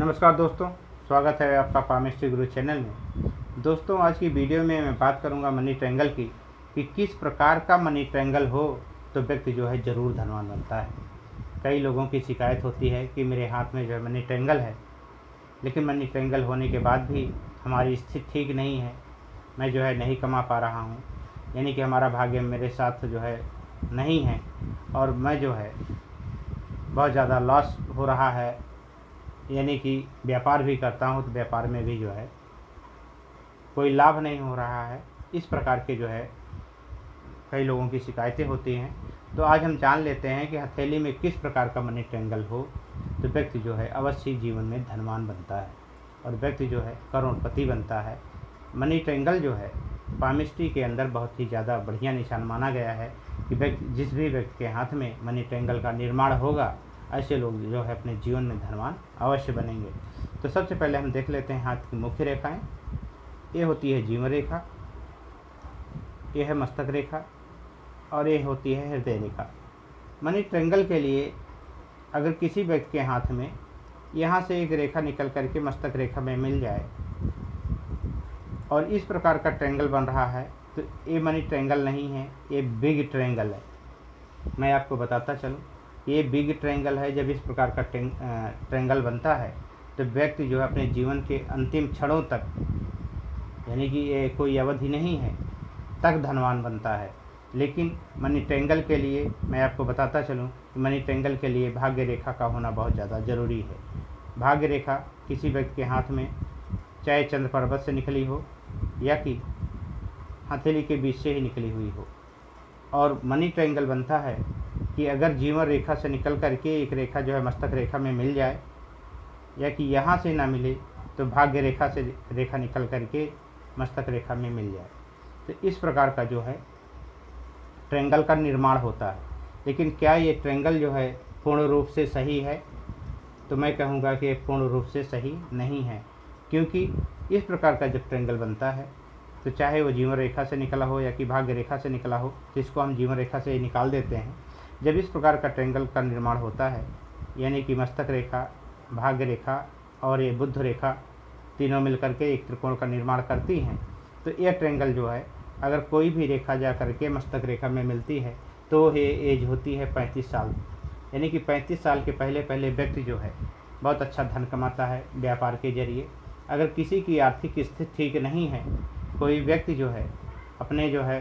नमस्कार दोस्तों, स्वागत है आपका पामिस्ट्री गुरु चैनल में। दोस्तों, आज की वीडियो में मैं बात करूंगा मनी ट्रायंगल की कि किस प्रकार का मनी ट्रायंगल हो तो व्यक्ति जो है ज़रूर धनवान बनता है। कई लोगों की शिकायत होती है कि मेरे हाथ में जो है मनी ट्रायंगल है, लेकिन मनी ट्रायंगल होने के बाद भी हमारी स्थिति ठीक नहीं है, मैं जो है नहीं कमा पा रहा हूँ, यानी कि हमारा भाग्य मेरे साथ जो है नहीं है और मैं जो है बहुत ज़्यादा लॉस हो रहा है, यानी कि व्यापार भी करता हूँ तो व्यापार में भी जो है कोई लाभ नहीं हो रहा है। इस प्रकार के जो है कई लोगों की शिकायतें होती हैं। तो आज हम जान लेते हैं कि हथेली में किस प्रकार का मनी ट्रायंगल हो तो व्यक्ति जो है अवश्य जीवन में धनवान बनता है और व्यक्ति जो है करोड़पति बनता है। मनी ट्रायंगल जो है पामिस्ट्री के अंदर बहुत ही ज़्यादा बढ़िया निशान माना गया है कि जिस भी व्यक्ति के हाथ में मनी ट्रायंगल का निर्माण होगा, ऐसे लोग जो है अपने जीवन में धनवान अवश्य बनेंगे। तो सबसे पहले हम देख लेते हैं हाथ की मुख्य रेखाएं। ये होती है जीवन रेखा, ये है मस्तक रेखा और ये होती है हृदय रेखा। मनी ट्रायंगल के लिए अगर किसी व्यक्ति के हाथ में यहाँ से एक रेखा निकल करके मस्तक रेखा में मिल जाए और इस प्रकार का ट्रायंगल बन रहा है तो ये मनी ट्रायंगल नहीं है, ये बिग ट्रायंगल है। मैं आपको बताता चलूँ, ये बिग ट्रायंगल है। जब इस प्रकार का ट्रायंगल बनता है तो व्यक्ति जो है अपने जीवन के अंतिम क्षणों तक, यानी कि ये कोई अवधि नहीं है, तक धनवान बनता है। लेकिन मनी ट्रायंगल के लिए मैं आपको बताता चलूँ कि मनी ट्रायंगल के लिए भाग्य रेखा का होना बहुत ज़्यादा ज़रूरी है। भाग्य रेखा किसी व्यक्ति के हाथ में चाहे चंद्र पर्वत से निकली हो या कि हथेली के बीच से ही निकली हुई हो, और मनी ट्रायंगल बनता है कि अगर जीवन रेखा से निकल करके एक रेखा जो है मस्तक रेखा में मिल जाए या कि यहाँ से ना मिले तो भाग्य रेखा से रेखा निकल करके मस्तक रेखा में मिल जाए, तो इस प्रकार का जो है ट्रायंगल का निर्माण होता है। लेकिन क्या ये ट्रायंगल जो है पूर्ण रूप से सही है? तो मैं कहूँगा कि पूर्ण रूप से सही नहीं है, क्योंकि इस प्रकार का जब ट्रायंगल बनता है तो चाहे वो जीवन रेखा से निकला हो या कि भाग्य रेखा से निकला हो, जिसको हम जीवन रेखा से निकाल देते हैं। जब इस प्रकार का ट्रायंगल का निर्माण होता है, यानी कि मस्तक रेखा, भाग्य रेखा और ये बुध रेखा तीनों मिलकर के एक त्रिकोण का निर्माण करती हैं, तो यह ट्रायंगल जो है अगर कोई भी रेखा जा करके मस्तक रेखा में मिलती है तो ये एज होती है 35 साल, यानी कि 35 साल के पहले पहले व्यक्ति जो है बहुत अच्छा धन कमाता है व्यापार के जरिए। अगर किसी की आर्थिक स्थिति ठीक नहीं है, कोई व्यक्ति जो है अपने जो है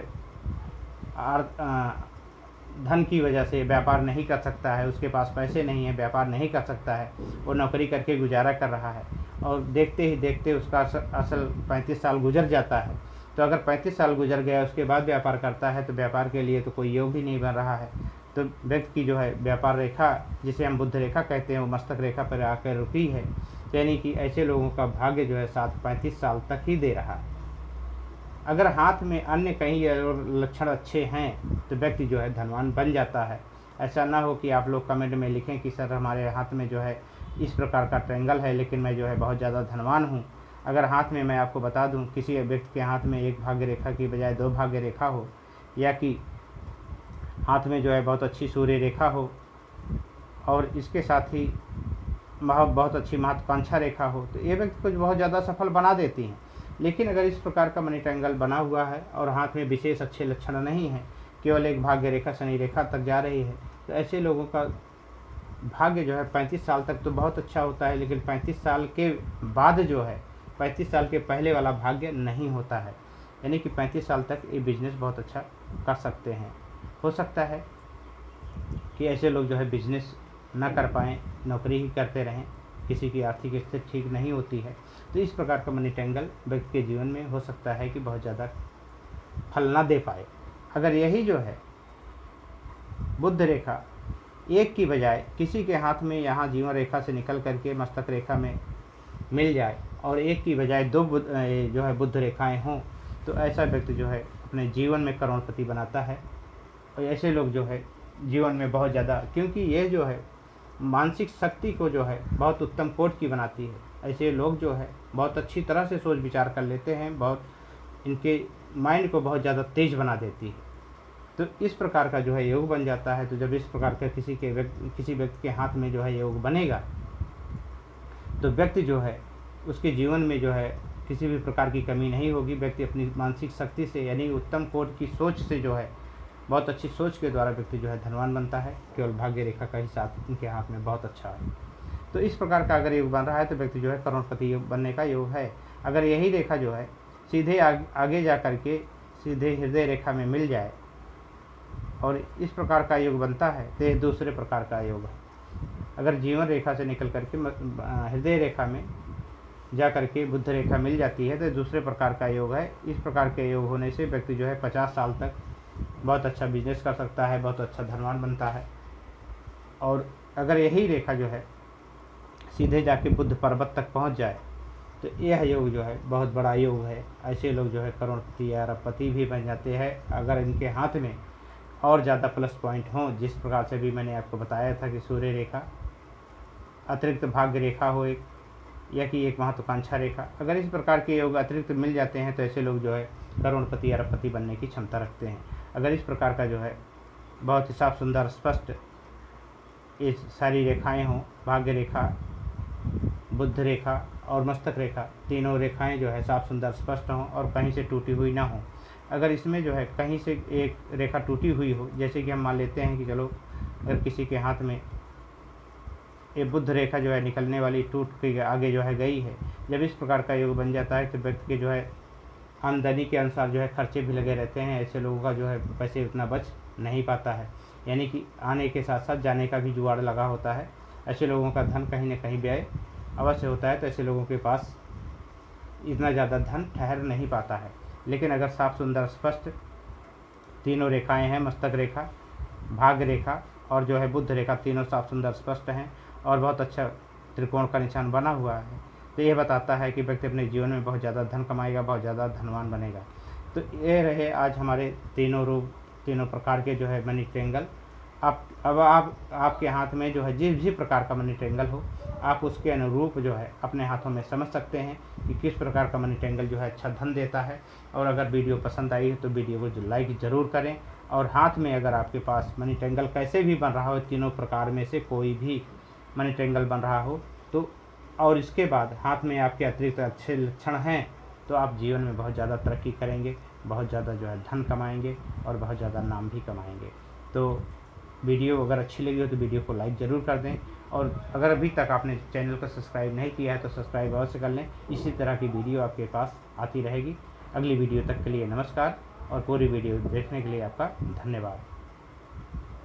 धन की वजह से व्यापार नहीं कर सकता है, उसके पास पैसे नहीं है, व्यापार नहीं कर सकता है, वो नौकरी करके गुजारा कर रहा है और देखते ही देखते उसका असल 35 साल गुजर जाता है। तो अगर 35 साल गुजर गया उसके बाद व्यापार करता है तो व्यापार के लिए तो कोई योग ही नहीं बन रहा है। तो व्यक्ति की जो है व्यापार रेखा, जिसे हम बुध रेखा कहते हैं, वो मस्तक रेखा पर आकर रुकी है, यानी कि ऐसे लोगों का भाग्य जो है साथ 35 साल तक ही दे रहा है। अगर हाथ में अन्य कहीं लक्षण अच्छे हैं तो व्यक्ति जो है धनवान बन जाता है। ऐसा ना हो कि आप लोग कमेंट में लिखें कि सर हमारे हाथ में जो है इस प्रकार का ट्रायंगल है लेकिन मैं जो है बहुत ज़्यादा धनवान हूँ। अगर हाथ में, मैं आपको बता दूँ, किसी व्यक्ति के हाथ में एक भाग्य रेखा की बजाय 2 भाग्य रेखा हो या कि हाथ में जो है बहुत अच्छी सूर्य रेखा हो और इसके साथ ही बहुत अच्छी महत्वाकांक्षा रेखा हो, तो ये व्यक्ति को बहुत ज़्यादा सफल बना देती हैं। लेकिन अगर इस प्रकार का मनी ट्रायंगल बना हुआ है और हाथ में विशेष अच्छे लक्षण नहीं है, केवल एक भाग्य रेखा शनि रेखा तक जा रही है, तो ऐसे लोगों का भाग्य जो है 35 साल तक तो बहुत अच्छा होता है, लेकिन 35 साल के बाद जो है 35 साल के पहले वाला भाग्य नहीं होता है। यानी कि 35 साल तक ये बिजनेस बहुत अच्छा कर सकते हैं। हो सकता है कि ऐसे लोग जो है बिजनेस ना कर पाएँ, नौकरी ही करते रहें, किसी की आर्थिक स्थिति ठीक नहीं होती है, तो इस प्रकार का मनी ट्रायंगल व्यक्ति के जीवन में हो सकता है कि बहुत ज़्यादा फल ना दे पाए। अगर यही जो है बुध रेखा एक की बजाय किसी के हाथ में यहाँ जीवन रेखा से निकल करके मस्तक रेखा में मिल जाए और एक की बजाय 2 जो है बुध रेखाएं हों, तो ऐसा व्यक्ति जो है अपने जीवन में करोड़पति बनाता है। और ऐसे लोग जो है जीवन में बहुत ज़्यादा, क्योंकि ये जो है मानसिक शक्ति को जो है बहुत उत्तम कोट की बनाती है। ऐसे लोग जो है बहुत अच्छी तरह से सोच विचार कर लेते हैं, बहुत इनके माइंड को बहुत ज़्यादा तेज बना देती है। तो इस प्रकार का जो है योग बन जाता है। तो जब इस प्रकार का किसी व्यक्ति के हाथ में जो है योग बनेगा तो व्यक्ति जो है उसके जीवन में जो है किसी भी प्रकार की कमी नहीं होगी। व्यक्ति अपनी मानसिक शक्ति से यानी उत्तम कोटि की सोच से जो है, बहुत अच्छी सोच के द्वारा व्यक्ति जो है धनवान बनता है। केवल भाग्य रेखा का ही साथ उनके हाथ में बहुत अच्छा है। तो इस प्रकार का अगर योग बन रहा है तो व्यक्ति जो है करोड़पति बनने का योग है। अगर यही रेखा जो है सीधे आगे जा कर के सीधे हृदय रेखा में मिल जाए और इस प्रकार का योग बनता है तो ये दूसरे प्रकार का योग है। अगर जीवन रेखा से निकल करके हृदय रेखा में जा करके बुध रेखा मिल जाती है तो दूसरे प्रकार का योग है। इस प्रकार के योग होने से व्यक्ति जो है 50 साल तक बहुत अच्छा बिजनेस कर सकता है, बहुत अच्छा धनवान बनता है। और अगर यही रेखा जो है सीधे जाके बुद्ध पर्वत तक पहुंच जाए तो यह योग जो है बहुत बड़ा योग है। ऐसे लोग जो है करोड़पति या अरबपति भी बन जाते हैं अगर इनके हाथ में और ज़्यादा प्लस पॉइंट हों। जिस प्रकार से भी मैंने आपको बताया था कि सूर्य रेखा अतिरिक्त भाग्य रेखा हो एक, या कि एक महत्वाकांक्षा रेखा, अगर इस प्रकार के योग अतिरिक्त मिल जाते हैं तो ऐसे लोग जो है करोड़पति अरबपति बनने की क्षमता रखते हैं। अगर इस प्रकार का जो है बहुत ही साफ सुंदर स्पष्ट ये सारी रेखाएं हों, भाग्य रेखा, बुध रेखा और मस्तक रेखा, तीनों रेखाएं जो है साफ सुंदर स्पष्ट हों और कहीं से टूटी हुई ना हो। अगर इसमें जो है कहीं से एक रेखा टूटी हुई हो, जैसे कि हम मान लेते हैं कि चलो अगर किसी के हाथ में ये बुध रेखा जो है निकलने वाली टूट के आगे जो है गई है, जब इस प्रकार का योग बन जाता है तो व्यक्ति के जो है आमदनी के अनुसार जो है खर्चे भी लगे रहते हैं। ऐसे लोगों का जो है पैसे उतना बच नहीं पाता है, यानी कि आने के साथ साथ जाने का भी जुगाड़ लगा होता है। ऐसे लोगों का धन कहीं न कहीं व्यय अवश्य होता है, तो ऐसे लोगों के पास इतना ज़्यादा धन ठहर नहीं पाता है। लेकिन अगर साफ सुंदर स्पष्ट तीनों रेखाएं हैं, मस्तक रेखा, भाग्य रेखा और जो है बुध रेखा, तीनों साफ सुंदर स्पष्ट हैं और बहुत अच्छा त्रिकोण का निशान बना हुआ है, तो यह बताता है कि व्यक्ति अपने जीवन में बहुत ज़्यादा धन कमाएगा, बहुत ज़्यादा धनवान बनेगा। तो ये रहे आज हमारे तीनों रूप, तीनों प्रकार के जो है मनी ट्रायंगल। अब आपके हाथ में जो है जिस भी प्रकार का मनी ट्रायंगल हो, आप उसके अनुरूप जो है अपने हाथों में समझ सकते हैं कि किस प्रकार का मनी ट्रायंगल जो है अच्छा धन देता है। और अगर वीडियो पसंद आई है तो वीडियो को जो लाइक ज़रूर करें। और हाथ में अगर आपके पास मनी ट्रायंगल कैसे भी बन रहा हो, तीनों प्रकार में से कोई भी मनी ट्रायंगल बन रहा हो तो, और इसके बाद हाथ में आपके अतिरिक्त अच्छे लक्षण हैं, तो आप जीवन में बहुत ज़्यादा तरक्की करेंगे, बहुत ज़्यादा जो है धन कमाएंगे और बहुत ज़्यादा नाम भी कमाएंगे। तो वीडियो अगर अच्छी लगी हो तो वीडियो को लाइक ज़रूर कर दें। और अगर अभी तक आपने चैनल को सब्सक्राइब नहीं किया है तो सब्सक्राइब अवश्य कर लें। इसी तरह की वीडियो आपके पास आती रहेगी। अगली वीडियो तक के लिए नमस्कार और पूरी वीडियो देखने के लिए आपका धन्यवाद।